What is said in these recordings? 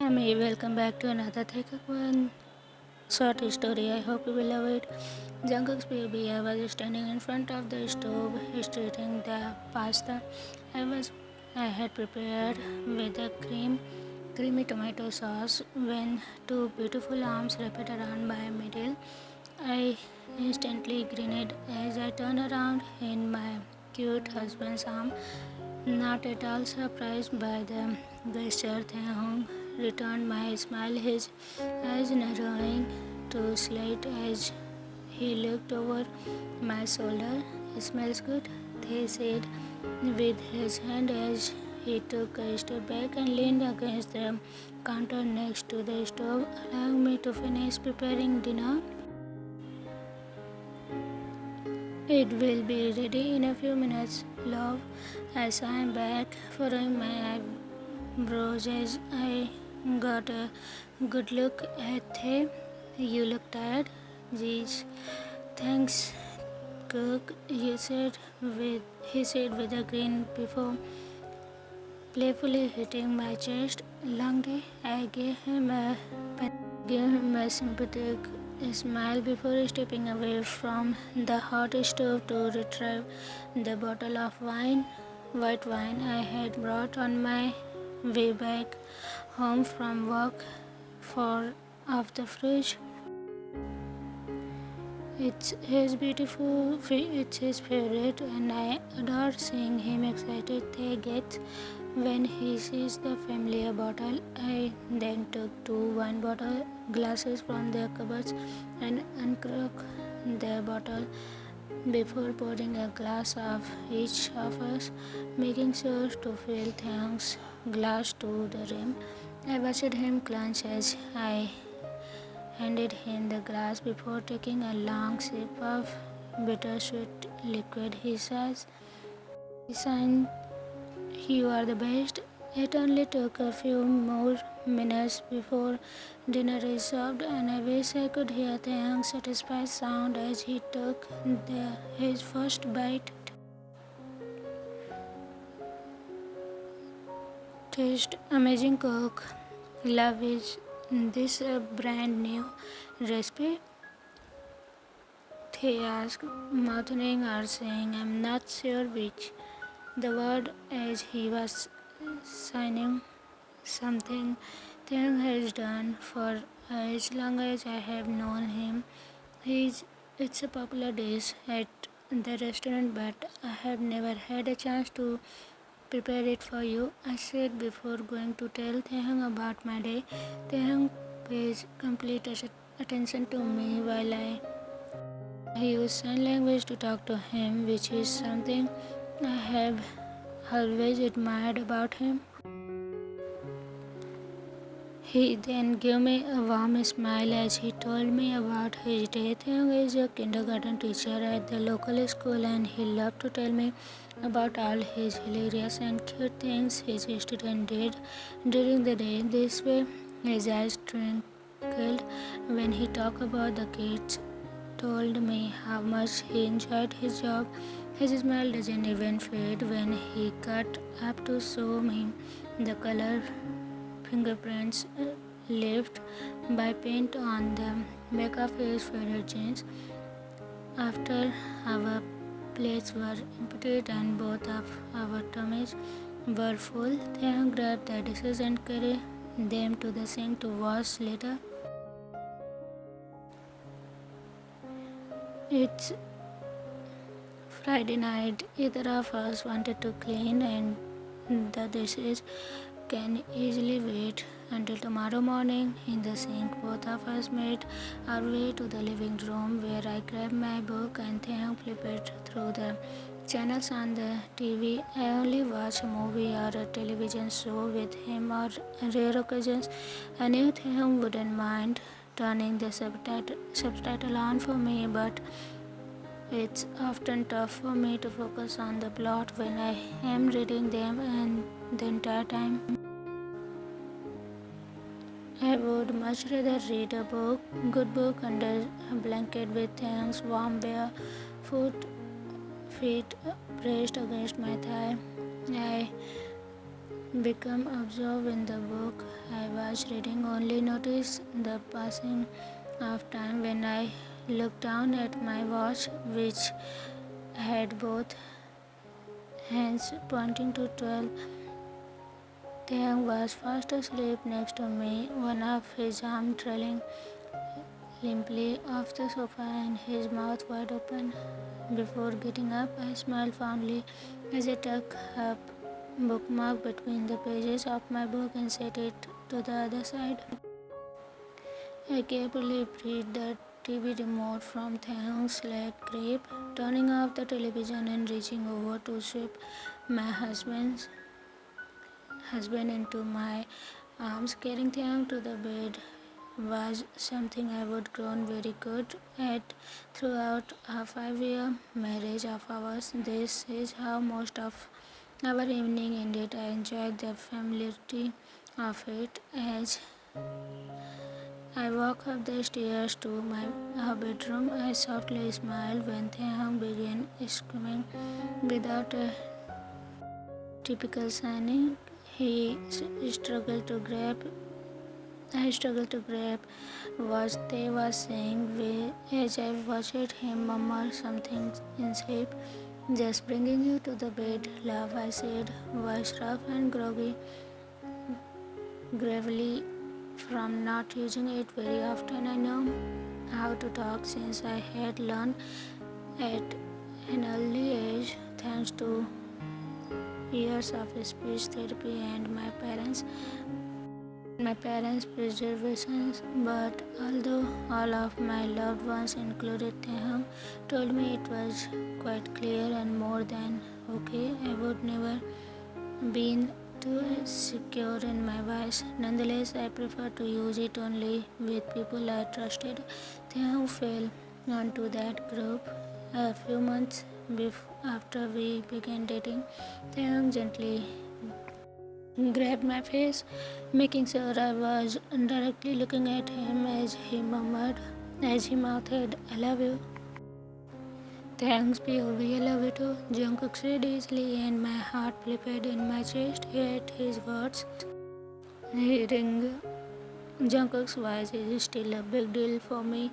Hey, welcome back to another Taekook one short story. I hope you will love it. Jungkook's baby. I was standing in front of the stove, stirring the pasta. I had prepared with a creamy tomato sauce when two beautiful arms wrapped around my middle. I instantly grinned as I turned around in my cute husband's arm. Not at all surprised by the gesture, Taehyung returned my smile, his eyes narrowing to slate as he looked over my shoulder. "Smells good," he said with his hand as he took a step back and leaned against the counter next to the stove, allowing me to finish preparing dinner. "It will be ready in a few minutes, love." I sang back, furrowing my eyebrows as I got a good look at him. "You look tired." "Geez, thanks, cook," he said with a grin before playfully hitting my chest. "Long day." I gave him a sympathetic smile before stepping away from the hot stove to retrieve the bottle of white wine I had brought on my way back home from work for off the fridge. It's his favorite, and I adore seeing him excited he gets when he sees the familiar bottle. I then took two wine bottle glasses from their cupboards and uncorked the bottle before pouring a glass of each of us, making sure to fill Taehyung's glass to the rim. I watched him clench as I handed him the glass before taking a long sip of bittersweet liquid. He said, "You are the best." It only took a few more minutes before dinner is served, and I wish I could hear Taehyung's satisfied sound as he took his first bite. Taste amazing, cook. Love is this a brand new recipe? He asked, mouthing or saying, "I'm not sure which," the word as he was signing something Taehyung has done for as long as I have known him. It's a popular dish at the restaurant, but I have never had a chance to prepare it for you," I said before going to tell Taehyung about my day. Taehyung pays complete attention to me while I use sign language to talk to him, which is something I have always admired about him. He then gave me a warm smile as he told me about his day. Taehyung is a kindergarten teacher at the local school, and he loved to tell me about all his hilarious and cute things his students did during the day. This way, his eyes twinkled when he talked about the kids, told me how much he enjoyed his job. His smile doesn't even fade when he got up to show me the color fingerprints left by paint on the back of his favorite jeans. After our plates were emptied and both of our tummies were full, Taehyung grabbed the dishes and carried them to the sink to wash later. It's Friday night. Either of us wanted to clean, and the dishes can easily wait until tomorrow morning. In the sink, both of us made our way to the living room where I grabbed my book and Taehyung flipped through the channels on the TV. I only watch a movie or a television show with him on rare occasions. I knew Taehyung wouldn't mind turning the subtitle on for me, but it's often tough for me to focus on the plot when I am reading them, and the entire time I would much rather read a good book under a blanket with Taehyung's warm bare feet pressed against my thigh. I become absorbed in the book I was reading, only noticed the passing of time when I looked down at my watch, which had both hands pointing to 12. Taehyung was fast asleep next to me, one of his arms trailing limply off the sofa and his mouth wide open. Before getting up, I smiled fondly as I took a bookmark between the pages of my book and set it to the other side. I carefully freed the TV remote from Taehyung's leg grip, turning off the television and reaching over to sweep my husband into my arms. Carrying Taehyung to the bed was something I would grown very good at throughout a 5-year marriage of ours. This is how most of our evening ended. I enjoyed the familiarity of it. As I walked up the stairs to our bedroom, I softly smiled when Taehyung began screaming without a typical signing. He struggled to grab I struggled to grab what they were saying as I watched him murmur something in sleep. Just bringing you to the bed, love, I said, voice rough and groggy, gravely from not using it very often. I know how to talk since I had learned at an early age thanks to years of speech therapy and my parents' preservations, but although all of my loved ones, included Taehyung, told me it was quite clear and more than okay, I would never been too secure in my voice. Nonetheless, I prefer to use it only with people I trusted. Taehyung fell onto that group a few months after we began dating. Taehyung gently grabbed my face, making sure I was directly looking at him as he mouthed, I love you. Thanks, POV, I love you too, Jungkook said easily, and my heart flipped in my chest at his words. Hearing Jungkook's voice is still a big deal for me,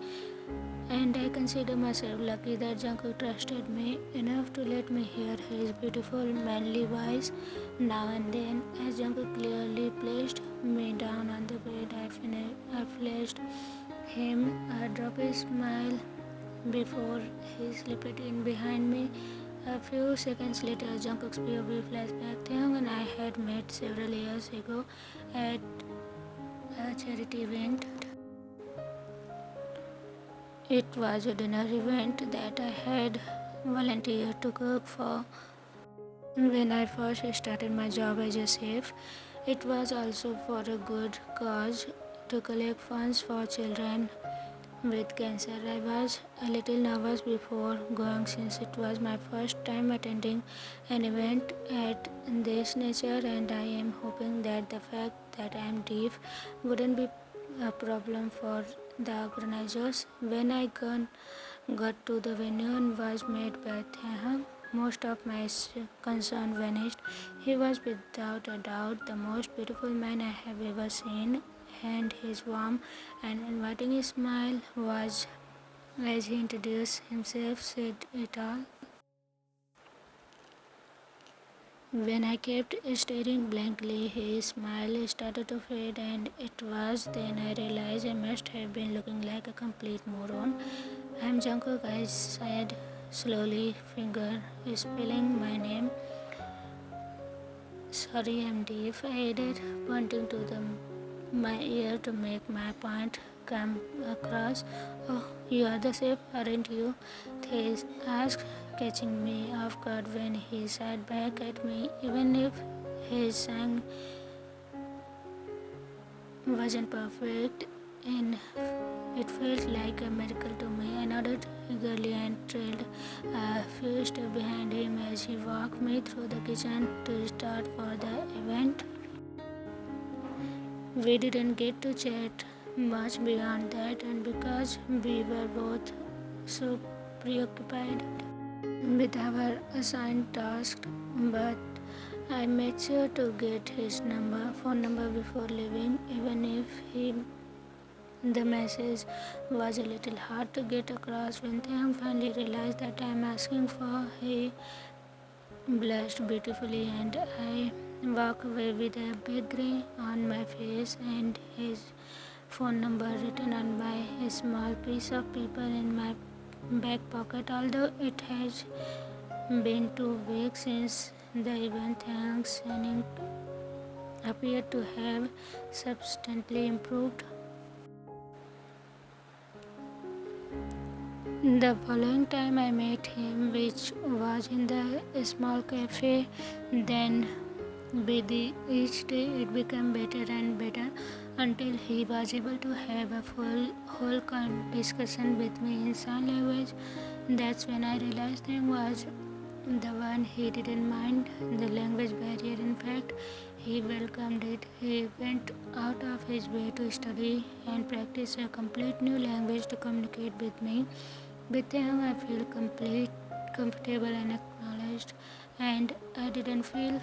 and I consider myself lucky that Jungkook trusted me enough to let me hear his beautiful manly voice now and then. As Jungkook clearly placed me down on the bed, I flashed him a droppy smile before he slipped in behind me. A few seconds later, Jungkook's POV flashback. Taehyung and I had met several years ago at a charity event. It was a dinner event that I had volunteered to cook for when I first started my job as a chef. It was also for a good cause, to collect funds for children with cancer. I was a little nervous before going since it was my first time attending an event at this nature, and I am hoping that the fact that I am deaf wouldn't be a problem for the organizers. When I got to the venue and was met by Taehyung, most of my concern vanished. He was without a doubt the most beautiful man I have ever seen, and his warm and inviting smile was, as he introduced himself, said it all. When I kept staring blankly, his smile started to fade, and it was then I realized I must have been looking like a complete moron. I'm Jungkook, I said slowly, finger spelling my name. Sorry, I'm deaf, I added, pointing to my ear to make my point come across. Oh, you are the chef, aren't you? Thais asked, catching me off guard when he sat back at me. Even if his sang wasn't perfect, and it felt like a miracle to me. I nodded eagerly and trailed a few steps behind him as he walked me through the kitchen to start for the event. We didn't get to chat much beyond that, and because we were both so preoccupied with our assigned tasks, but I made sure to get his phone number before leaving, even if the message was a little hard to get across. When Taehyung finally realized that I am asking for, he blushed beautifully, and I walked away with a big grin on my face and his phone number written on by a small piece of paper in my back pocket. Although it has been 2 weeks since the event, Taehyung's signing appeared to have substantially improved. The following time I met him, which was in the small cafe, then with each day it became better and better until he was able to have a whole discussion with me in sign language. That's when I realized he was the one. He didn't mind the language barrier. In fact, he welcomed it. He went out of his way to study and practice a complete new language to communicate with me. With him, I feel comfortable and acknowledged, and I didn't feel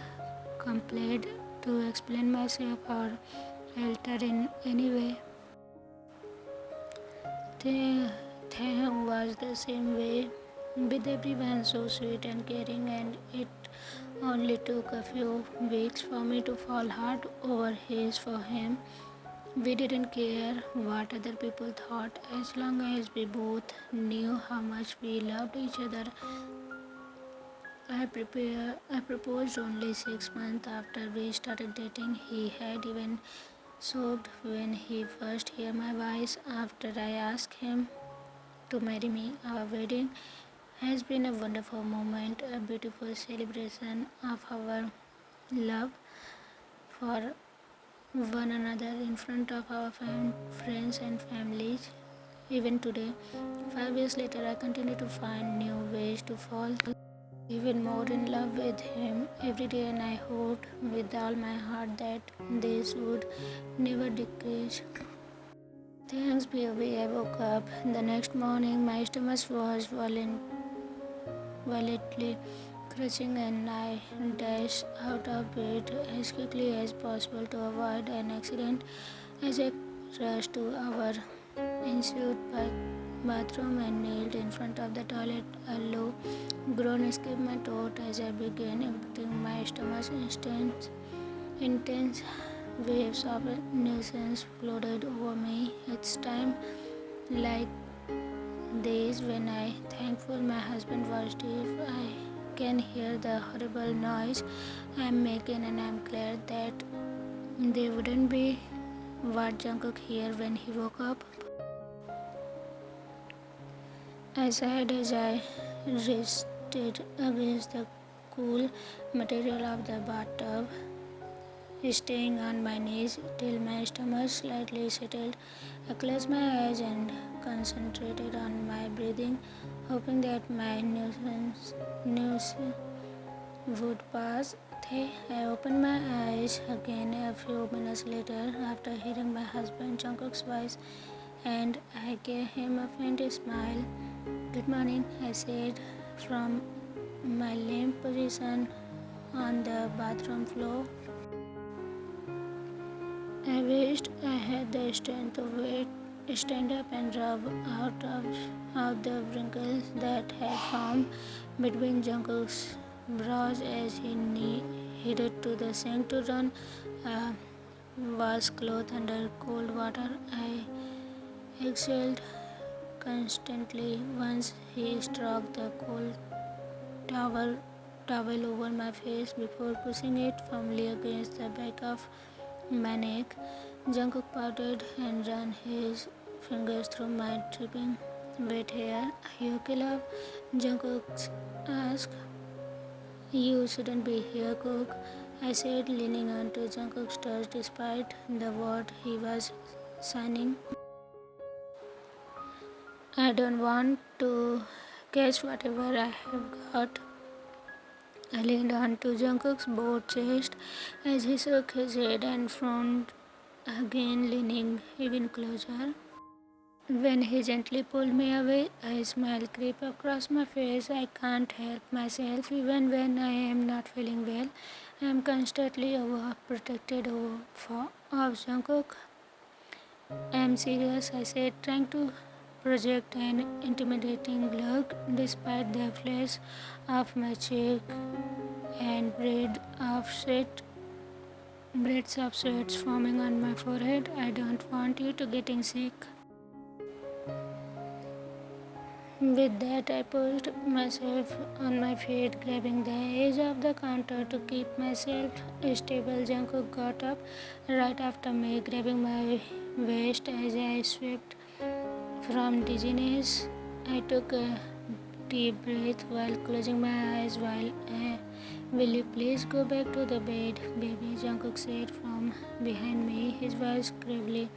compelled to explain myself or alter in any way. Taehyung was the same way with everyone, so sweet and caring, and it only took a few weeks for me to fall hard over his for him. We didn't care what other people thought as long as we both knew how much we loved each other. I proposed only 6 months after we started dating. He had even sobbed when he first heard my voice after I asked him to marry me. Our wedding has been a wonderful moment, a beautiful celebration of our love for one another in front of our friends and families. Even today, 5 years later, I continue to find new ways to fall even more in love with him every day, and I hoped with all my heart that this would never decrease. Thanks, baby. I woke up the next morning. My stomach was violently crunching, and I dashed out of bed as quickly as possible to avoid an accident. As I rushed to our ensuite bathroom and kneeled in front of the toilet, a low groan escaped my throat as I began emptying my stomach. Intense waves of nuisance flooded over me. It's time like this when I thankful my husband was deaf. I can hear the horrible noise I'm making, and I'm glad that they wouldn't be what Jungkook heard when he woke up. I sighed as I rested against the cool material of the bathtub, staying on my knees till my stomach slightly settled. I closed my eyes and concentrated on my breathing, hoping that my nuisance would pass. I opened my eyes again a few minutes later after hearing my husband Jungkook's voice, and I gave him a faint smile. Good morning, I said from my limp position on the bathroom floor. I wished I had the strength to stand up and rub out the wrinkles that had formed between Jungkook's brows as he headed to the sink to run a washcloth under cold water. I exhaled constantly once he stroked the cold towel, towel over my face before pushing it firmly against the back of my neck. Jungkook pouted and ran his fingers through my dripping wet hair. Are you okay, love? Jungkook asked. You shouldn't be here, Cook, I said, leaning onto Jungkook's touch despite the word he was signing. I don't want to catch whatever I have got. I leaned onto Jungkook's broad chest as he shook his head and frowned again, leaning even closer. When he gently pulled me away, a smile crept across my face. I can't help myself even when I am not feeling well. I am constantly overprotected of Jungkook. I am serious, I said, trying to project an intimidating look despite the flash of my cheek and braids of sweat forming on my forehead. I don't want you to getting sick. With that, I pushed myself on my feet, grabbing the edge of the counter to keep myself stable. Jungkook got up right after me, grabbing my waist as I swept from dizziness. I took a deep breath while closing my eyes. Will you please go back to the bed, baby? Jungkook said from behind me, his voice gravely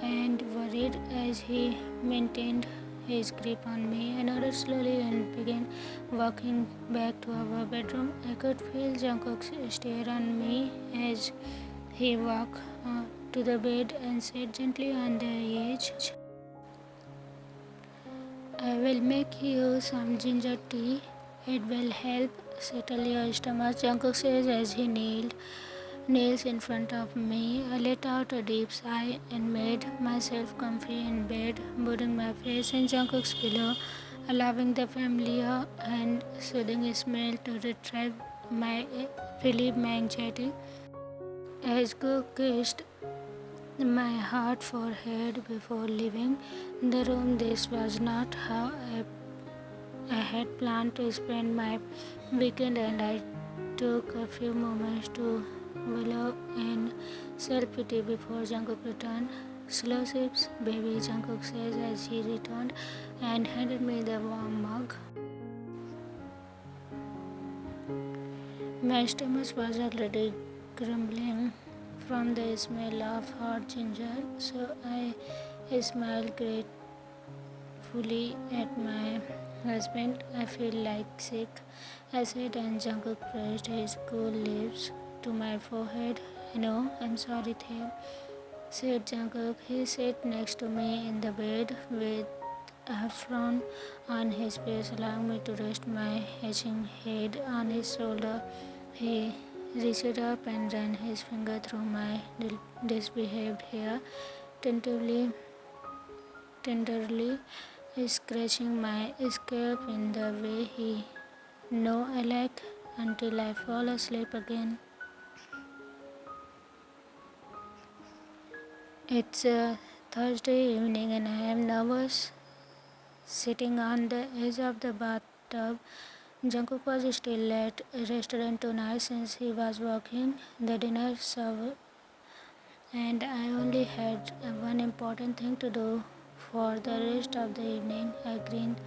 and worried as he maintained his grip on me. I nodded slowly and began walking back to our bedroom. I could feel Jungkook's stare on me as he walked to the bed and sat gently on the edge. I will make you some ginger tea. It will help settle your stomach, Jungkook says as he kneels in front of me. I let out a deep sigh and made myself comfy in bed, putting my face in Jungkook's pillow, allowing the familiar and soothing smell to relieve my anxiety. As Cook kissed my hard forehead before leaving the room, this was not how I had planned to spend my weekend, and I took a few moments to wallow in self-pity before Jungkook returned. Slow sips, baby, Jungkook says as he returned and handed me the warm mug. My stomach was already grumbling from the smell of hot ginger, so I smiled gratefully at my husband. I feel like sick, I said, and Jungkook pressed his cool lips to my forehead. No, I'm sorry, Tae, said Jungkook. He sat next to me in the bed with a frown on his face, allowing me to rest my itching head on his shoulder. He reached up and ran his finger through my disbehaved hair, tenderly scratching my scalp in the way he know I like until I fall asleep again. It's a Thursday evening and I am nervous. Sitting on the edge of the bathtub, Jungkook was still at a restaurant tonight since he was working the dinner server, and I only had one important thing to do for the rest of the evening. I grinned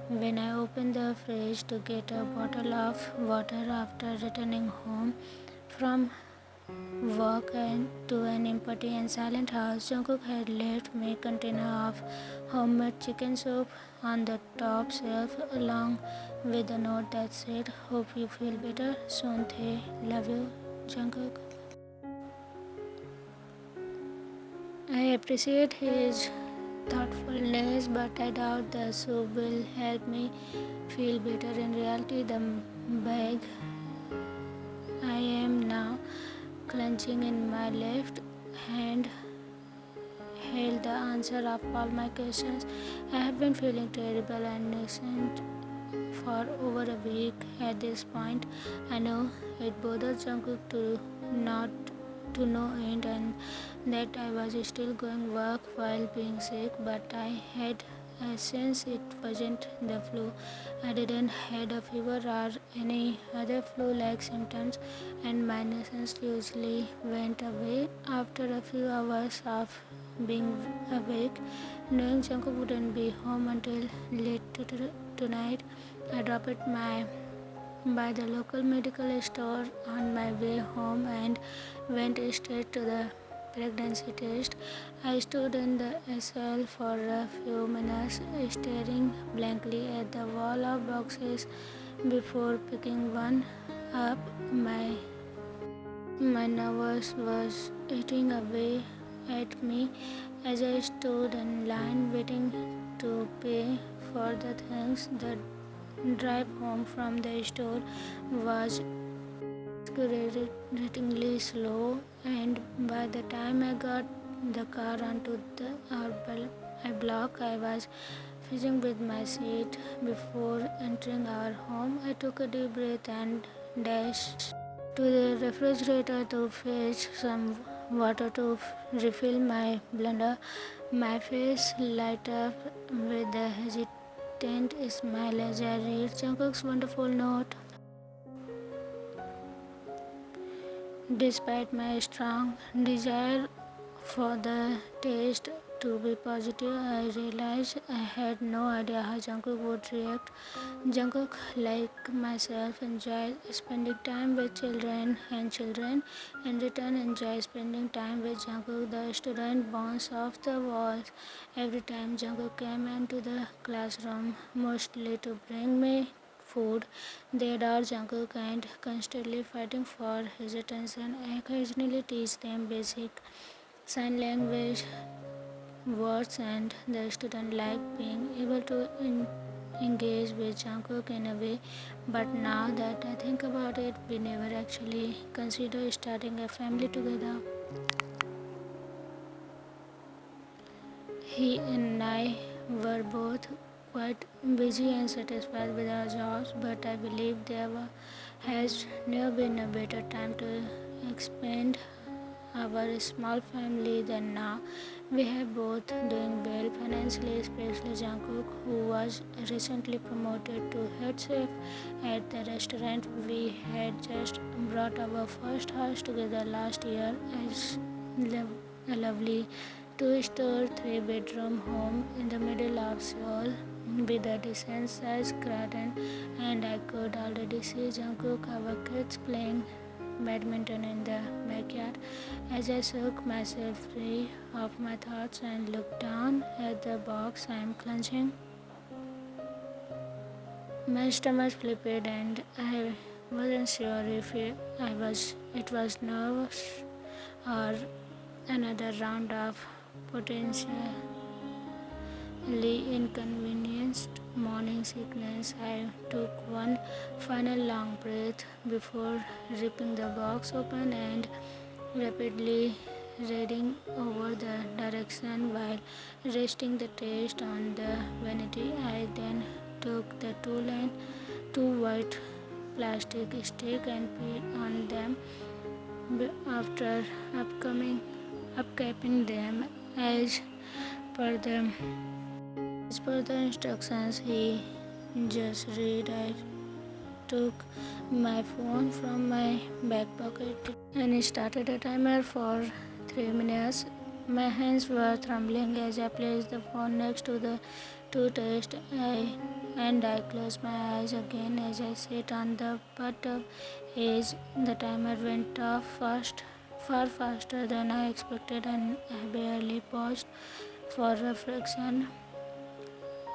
when I opened the fridge to get a bottle of water after returning home from work and to an empty and silent house. Jungkook had left me a container of homemade chicken soup on the top shelf along with a note that said, "Hope you feel better soon, Thay. Love you, Jungkook." I appreciate his thoughtfulness, but I doubt the soup will help me feel better. In reality, the bag I am now clenching in my left hand held the answer of all my questions. I have been feeling terrible and innocent for over a week at this point. I know it bothers Jungkook to not to no end and that I was still going work while being sick, but I had a sense it wasn't the flu. I didn't had a fever or any other flu-like symptoms, and my nuisance usually went away after a few hours of being awake. Knowing Jungkook wouldn't be home until late tonight, I dropped by the local medical store on my way home and went straight to the pregnancy test. I stood in the aisle for a few minutes, staring blankly at the wall of boxes before picking one up. My nerves was eating away at me, As I stood in line waiting to pay for the things, the drive home from the store was excruciatingly slow, and by the time I got the car onto our block, I was fizzing with my seat. Before entering our home, I took a deep breath and dashed to the refrigerator to fetch some water to refill my blender. My face light up with a hesitant smile as I read Jungkook's wonderful note. Despite my strong desire for the taste to be positive, I realized I had no idea how Jungkook would react. Jungkook, like myself, enjoys spending time with children in return enjoys spending time with Jungkook. The student bounced off the walls every time Jungkook came into the classroom, mostly to bring me food. They adore Jungkook and constantly fighting for his attention. I occasionally teach them basic sign language words, and the student like being able to engage with Jungkook in a way. But now that I think about it, we never actually consider starting a family together. He and I were both quite busy and satisfied with our jobs, but I believe has never been a better time to expand our small family than now. We have both doing well financially, especially Jungkook, who was recently promoted to head chef at the restaurant. We had just brought our first house together last year as a lovely two-story, three-bedroom home in the middle of Seoul with a decent-sized garden, and I could already see Jungkook, our kids, playing badminton in the backyard. As I shook myself free of my thoughts and looked down at the box I am clenching, my stomach flipped and I wasn't sure if it was nervous or another round of potentially inconvenienced morning sickness. I took one final long breath before ripping the box open and rapidly reading over the direction while resting the taste on the vanity. I then took the two white plastic sticks and peeled on them after upcapping them per the as per the instructions he just read. I took my phone from my back pocket and started a timer for 3 minutes. My hands were trembling as I placed the phone next to the toothpaste and I closed my eyes again as I sat on the bathtub edge. The timer went off far faster than I expected, and I barely paused for reflection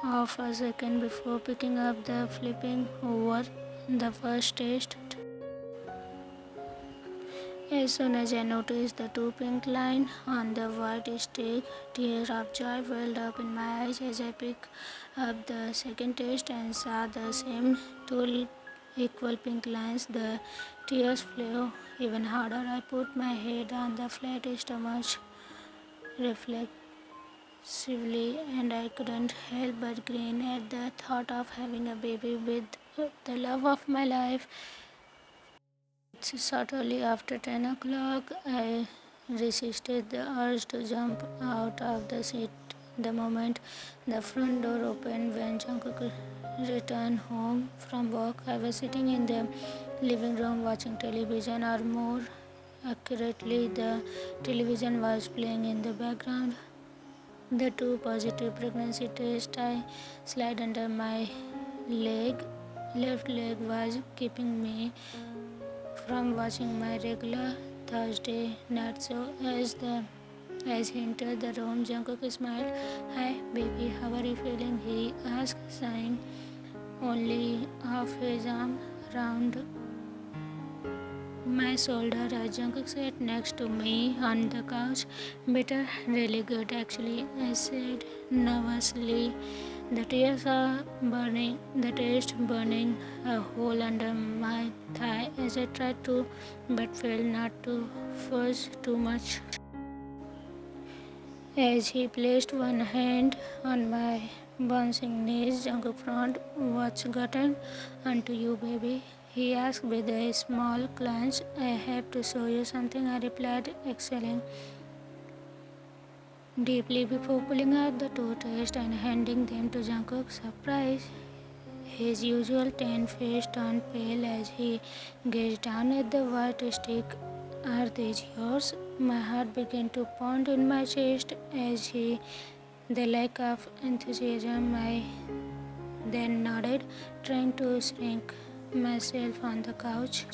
of a second before picking up the flipping over the first test. As soon as I noticed the two pink lines on the white stick, tears of joy welled up in my eyes as I picked up the second test and saw the same two equal pink lines. The tears flew even harder. I put my head on the flat stomach reflexively, and I couldn't help but grin at the thought of having a baby with the love of my life. Shortly after 10 o'clock, I resisted the urge to jump out of the seat the moment the front door opened. When Jungkook returned home from work, I was sitting in the living room watching television, or more accurately, the television was playing in the background. The two positive pregnancy tests I slid under my left leg was keeping me from watching my regular Thursday night show. As he entered the room, Jungkook smiled. "Hi, baby, how are you feeling?" he asked, sighing only half his arm around my shoulder as Jungkook sat next to me on the couch. Better, really good actually, I said nervously. The tears are burning, the taste burning a hole under my thigh as I tried to, but failed not to force too much. As he placed one hand on my bouncing knees, Jungkook frowned. What's gotten onto you, baby? He asked with a small glance. I have to show you something, I replied, exhaling deeply before pulling out the toothpaste and handing them to Jungkook. Surprise! His usual tan face turned pale as he gazed down at the white stick. Are these yours? My heart began to pound in my chest as he the lack of enthusiasm. I then nodded, trying to shrink myself on the couch.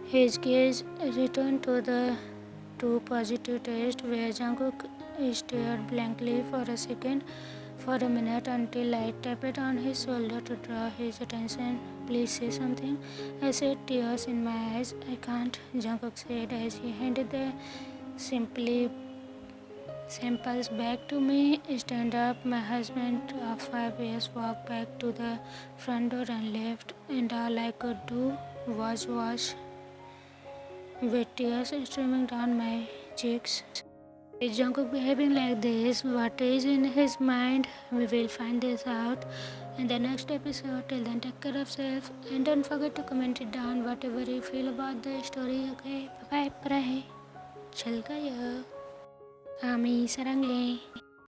His gaze returned to the two positive test where Jungkook stared blankly for a second, for a minute, until I tapped on his shoulder to draw his attention. Please say something, I said, tears in my eyes. I can't, Jungkook said as he handed the simply samples back to me. Stand up. My husband of 5 years walked back to the front door and left, and all I could do was watch with tears streaming down my cheeks. Is Jungkook behaving like this? What is in his mind? We will find this out in the next episode. Till then, take care of yourself and don't forget to comment it down whatever you feel about the story. Okay, bye bye. Chal gaya. Ami sarang